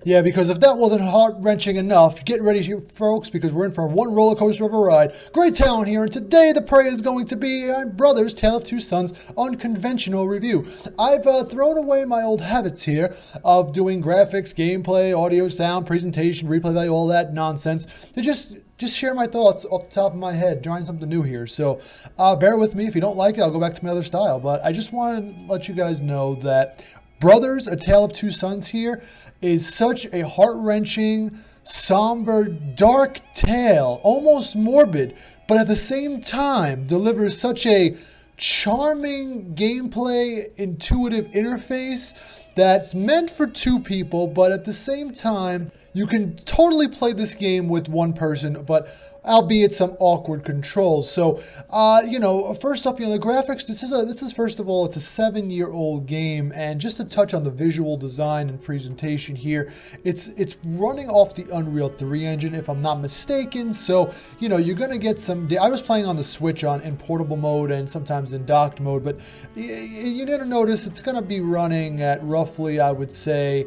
Yeah, because if that wasn't heart-wrenching enough, get ready, folks, because we're in for one roller coaster of a ride. Great talent here, and today the prey is going to be Brothers, Tale of Two Sons, unconventional review. I've thrown away my old habits here of doing graphics, gameplay, audio, sound, presentation, replay value, all that nonsense, to just share my thoughts off the top of my head, trying something new here. So bear with me. If you don't like it, I'll go back to my other style. But I just wanted to let you guys know that Brothers, A Tale of Two Sons here is such a heart-wrenching, somber, dark tale, almost morbid, but at the same time delivers such a charming gameplay, intuitive interface that's meant for two people, but at the same time, you can totally play this game with one person, but albeit some awkward controls. So, first off, the graphics, this is first of all, it's a 7-year-old game, and just to touch on the visual design and presentation here, it's running off the Unreal 3 engine, if I'm not mistaken. So, you're gonna get some, I was playing on the Switch in portable mode and sometimes in docked mode, but you're gonna notice it's gonna be running at roughly, I would say,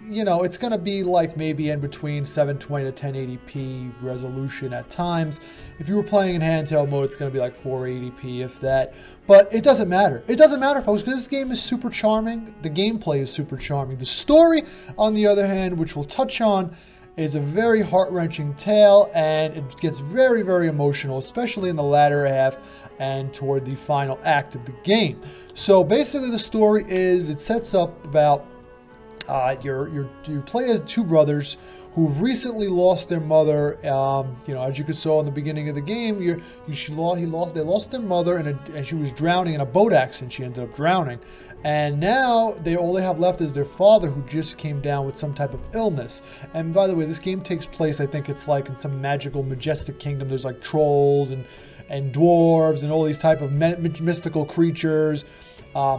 it's going to be like maybe in between 720 to 1080p resolution at times. If you were playing in handheld mode, it's going to be like 480p, if that. But it doesn't matter. It doesn't matter, folks, because this game is super charming. The gameplay is super charming. The story, on the other hand, which we'll touch on, is a very heart-wrenching tale, and it gets very, very emotional, especially in the latter half and toward the final act of the game. So basically the story is, it sets up about you play as two brothers who've recently lost their mother. As you saw in the beginning of the game, they lost their mother, and she was drowning in a boat accident. She ended up drowning, and now all they have left is their father, who just came down with some type of illness. And by the way, this game takes place, I think it's like in some magical, majestic kingdom. There's like trolls and dwarves and all these type of mystical creatures.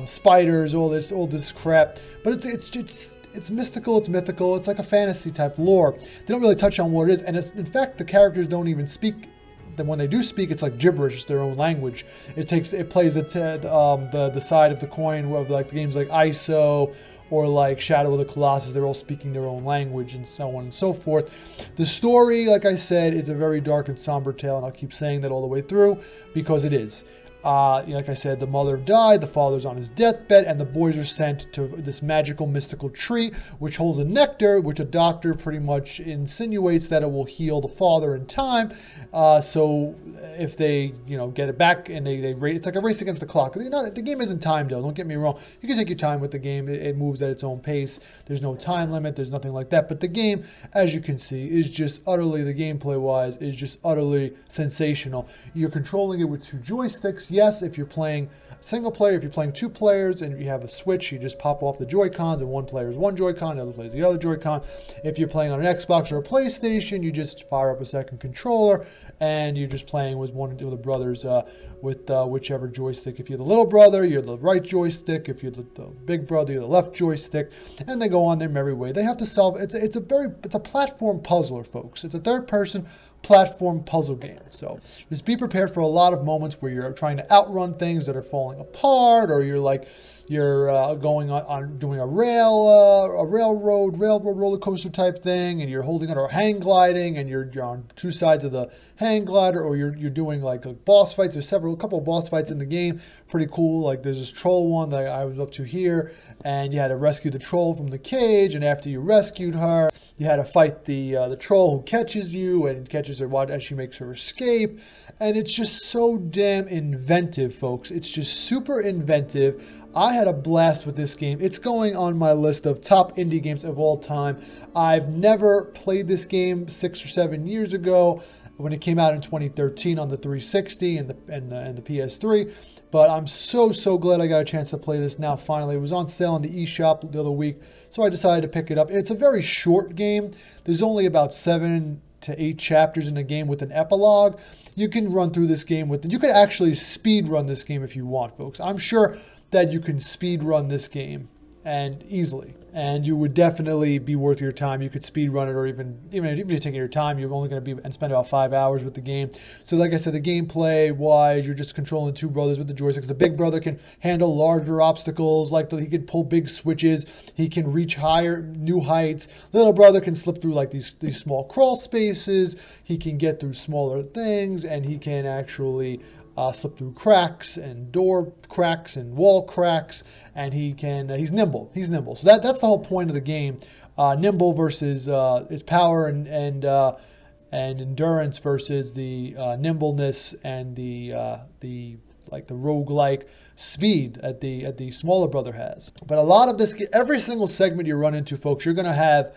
Spiders, all this crap, but it's mystical, it's mythical, it's like a fantasy type lore. They don't really touch on what it is, and in fact, the characters don't even speak. Then when they do speak, it's like gibberish, it's their own language. It plays the side of the coin of like the games like ISO or like Shadow of the Colossus. They're all speaking their own language and so on and so forth. The story, like I said, it's a very dark and somber tale, and I'll keep saying that all the way through because it is. Like I said, the mother died, the father's on his deathbed, and the boys are sent to this magical, mystical tree, which holds a nectar, which a doctor pretty much insinuates that it will heal the father in time. So if they, get it back, and it's like a race against the clock. The game isn't timed, though. Don't get me wrong. You can take your time with the game. It moves at its own pace. There's no time limit. There's nothing like that. But the game, as you can see, is just utterly, the gameplay-wise, is just utterly sensational. You're controlling it with two joysticks. Yes, if you're playing single player, if you're playing two players and you have a Switch, you just pop off the Joy-Cons and one player is one Joy-Con, the other player is the other Joy-Con. If you're playing on an Xbox or a PlayStation, you just fire up a second controller and you're just playing with one of the brothers with whichever joystick. If you're the little brother, you're the right joystick. If you're the big brother, you're the left joystick. And they go on their merry way. They have to solve. It's a platform puzzler, folks. It's a third-person platform puzzle game. So just be prepared for a lot of moments where you're trying to outrun things that are falling apart, or you're going on doing a railroad roller coaster type thing, and you're holding on or hang gliding, and you're on two sides of the hang glider, or you're doing like boss fights. There's a couple of boss fights in the game, pretty cool. Like there's this troll one that I was up to here, and you had to rescue the troll from the cage, and after you rescued her, you had to fight the troll who catches you and catches her as she makes her escape. And it's just so damn inventive, folks. It's just super inventive. I had a blast with this game. It's going on my list of top indie games of all time. I've never played this game 6 or 7 years ago when it came out in 2013 on the 360 and the PS3. But I'm so glad I got a chance to play this now finally. It was on sale in the eShop the other week, so I decided to pick it up. It's a very short game. There's only about 7 to 8 chapters in the game with an epilogue. You can run through this game you could actually speed run this game if you want, folks. I'm sure that you can speed run this game and easily, and you would definitely be worth your time. You could speed run it, or even if you're taking your time, you're only going to be and spend about 5 hours with the game. So like I said, the gameplay wise, you're just controlling two brothers with the joysticks. The big brother can handle larger obstacles, like he can pull big switches, he can reach higher, new heights. Little brother can slip through like these small crawl spaces, he can get through smaller things, and he can actually slip through cracks and door cracks and wall cracks, and he's nimble. So that's the whole point of the game. Nimble versus its power and endurance versus the nimbleness and the roguelike speed at the smaller brother has. But a lot of this, every single segment you run into, folks, you're gonna have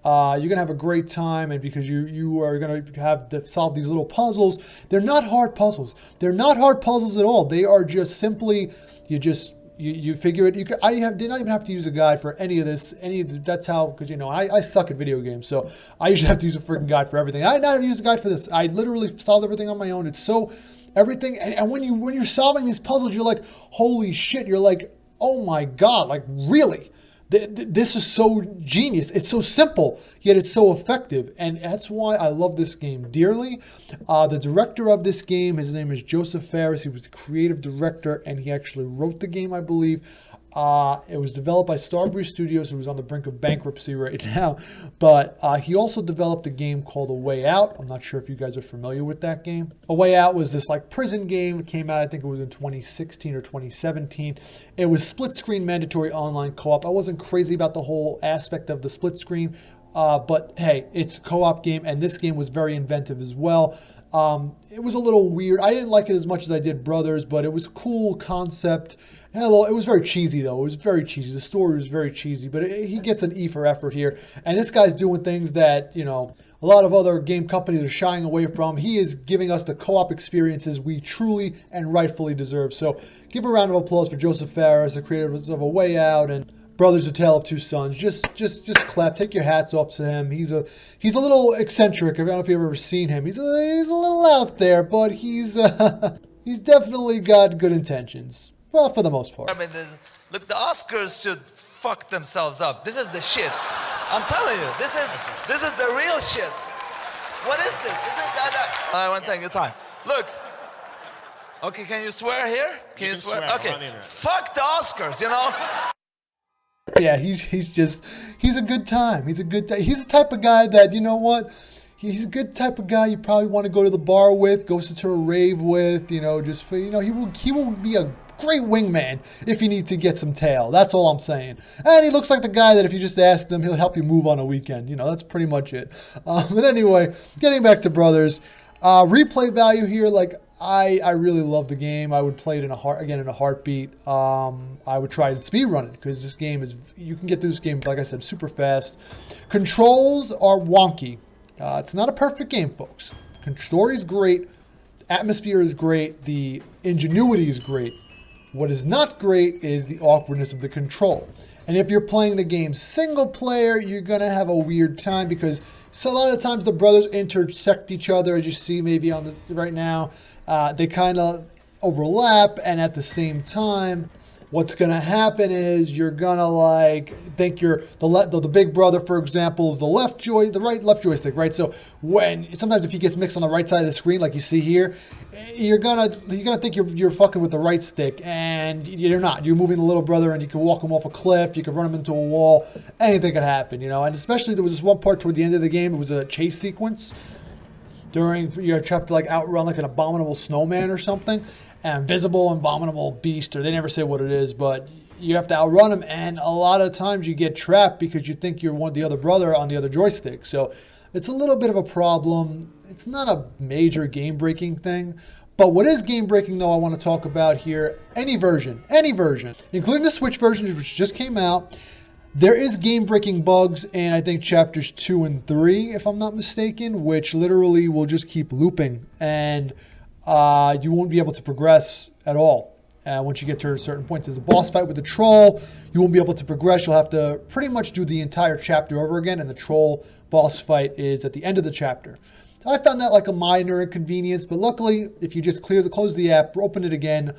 a great time, and because you are going to have to solve these little puzzles. They're not hard puzzles. They're not hard puzzles at all. They are just simply, you figure it. Did not even have to use a guide for any of this. That's how, because I suck at video games, so I usually have to use a freaking guide for everything. I did not use a guide for this. I literally solved everything on my own. It's so everything, and when you're solving these puzzles, you're like, holy shit! You're like, oh my god, like really. This is so genius. It's so simple, yet it's so effective. And that's why I love this game dearly. The director of this game, his name is Joseph Fares. He was the creative director, and he actually wrote the game, I believe. It was developed by Starbreeze Studios, who was on the brink of bankruptcy right now. But he also developed a game called A Way Out. I'm not sure if you guys are familiar with that game. A Way Out was this like prison game. It came out, I think it was in 2016 or 2017. It was split screen mandatory online co-op. I wasn't crazy about the whole aspect of the split screen. But hey, it's a co-op game, and this game was very inventive as well. It was a little weird. I didn't like it as much as I did Brothers, but it was a cool concept. It was very cheesy, though. It was very cheesy. The story was very cheesy, but he gets an E for effort here. And this guy's doing things that, a lot of other game companies are shying away from. He is giving us the co-op experiences we truly and rightfully deserve. So give a round of applause for Joseph Fares, the creators of A Way Out and Brothers: A Tale of Two Sons. Just clap. Take your hats off to him. He's a little eccentric. I don't know if you've ever seen him. He's a little out there, but he's definitely got good intentions. Well, for the most part. I mean, look, the Oscars should fuck themselves up. This is the shit. I'm telling you, this is the real shit. What is this? I want to take your time. Look. Okay, can you swear here? Can you swear? Okay. Fuck the Oscars, Yeah, he's a good time. He's the type of guy that, he's a good type of guy you probably want to go to the bar with, go to a rave with, he will be a great wingman if you need to get some tail. That's all I'm saying. And he looks like the guy that if you just ask him, he'll help you move on a weekend. That's pretty much it. But anyway, getting back to Brothers, replay value here, like I really love the game. I would play it in a heartbeat. I would try to speed run it because this game you can get through this game, like I said, super fast. Controls are wonky. It's not a perfect game, folks. Story is great. Atmosphere is great. The ingenuity is great. What is not great is the awkwardness of the control. And if you're playing the game single player, you're going to have a weird time because a lot of times the brothers intersect each other, as you see maybe on this right now. They kind of overlap, and at the same time, what's going to happen is you're going to think you're the big brother, for example, is the left joystick, right? So sometimes if he gets mixed on the right side of the screen, like you see here, you're gonna think you're fucking with the right stick, and you're not. You're moving the little brother, and you can walk him off a cliff, you can run him into a wall, anything could happen, And especially there was this one part toward the end of the game. It was a chase sequence during you have to outrun like an abominable snowman or something. Invisible, abominable beast, or they never say what it is, but you have to outrun him, and a lot of times you get trapped because you think you're the other brother on the other joystick. So it's a little bit of a problem. It's not a major game-breaking thing, but what is game-breaking, though, I want to talk about here, any version, including the Switch version, which just came out, there is game-breaking bugs in, I think, chapters 2 and 3, if I'm not mistaken, which literally will just keep looping, and you won't be able to progress at all once you get to a certain point. There's a boss fight with the troll. You won't be able to progress. You'll have to pretty much do the entire chapter over again, and the troll boss fight is at the end of the chapter. I found that like a minor inconvenience, but luckily, if you just close the app, open it again,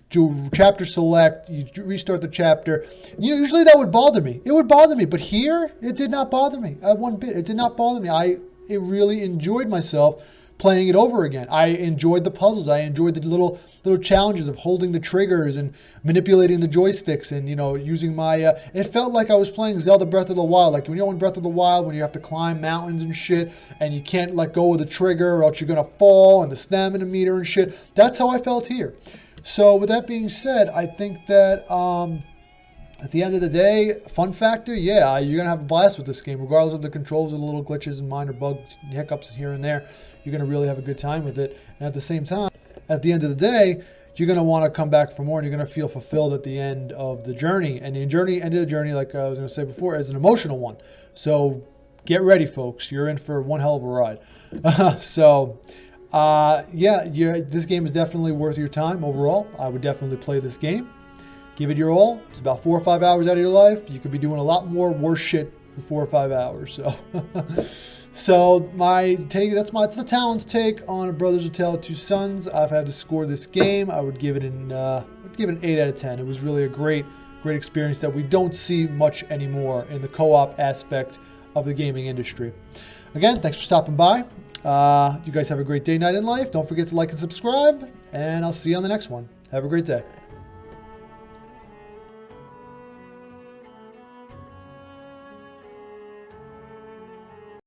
do chapter select, you restart the chapter. You know, usually that would bother me. It would bother me, but here it did not bother me one bit. It did not bother me. It really enjoyed myself playing it over again. I enjoyed the puzzles. I enjoyed the little challenges of holding the triggers and manipulating the joysticks and, you know, using my, it felt like I was playing Zelda Breath of the Wild. Like, you know, in Breath of the Wild, when you have to climb mountains and shit and you can't let go of the trigger or else you're going to fall, and the stamina meter and shit. That's how I felt here. So with that being said, I think that at the end of the day, fun factor, yeah, you're going to have a blast with this game, regardless of the controls or the little glitches and minor bugs, hiccups here and there. You're going to really have a good time with it. And at the same time, at the end of the day, you're going to want to come back for more, and you're going to feel fulfilled at the end of the journey. And the end of the journey, like I was going to say before, is an emotional one. So get ready, folks. You're in for one hell of a ride. This game is definitely worth your time overall. I would definitely play this game. Give it your all. It's about 4 or 5 hours out of your life. You could be doing a lot more worse shit for 4 or 5 hours. So, so my take, that's the Talon's take on Brothers A Tale of Two Sons. I've had to score this game. I would give it an 8 out of 10. It was really a great experience that we don't see much anymore in the co-op aspect of the gaming industry. Again, thanks for stopping by. You guys have a great day, night, and life. Don't forget to like and subscribe, and I'll see you on the next one. Have a great day.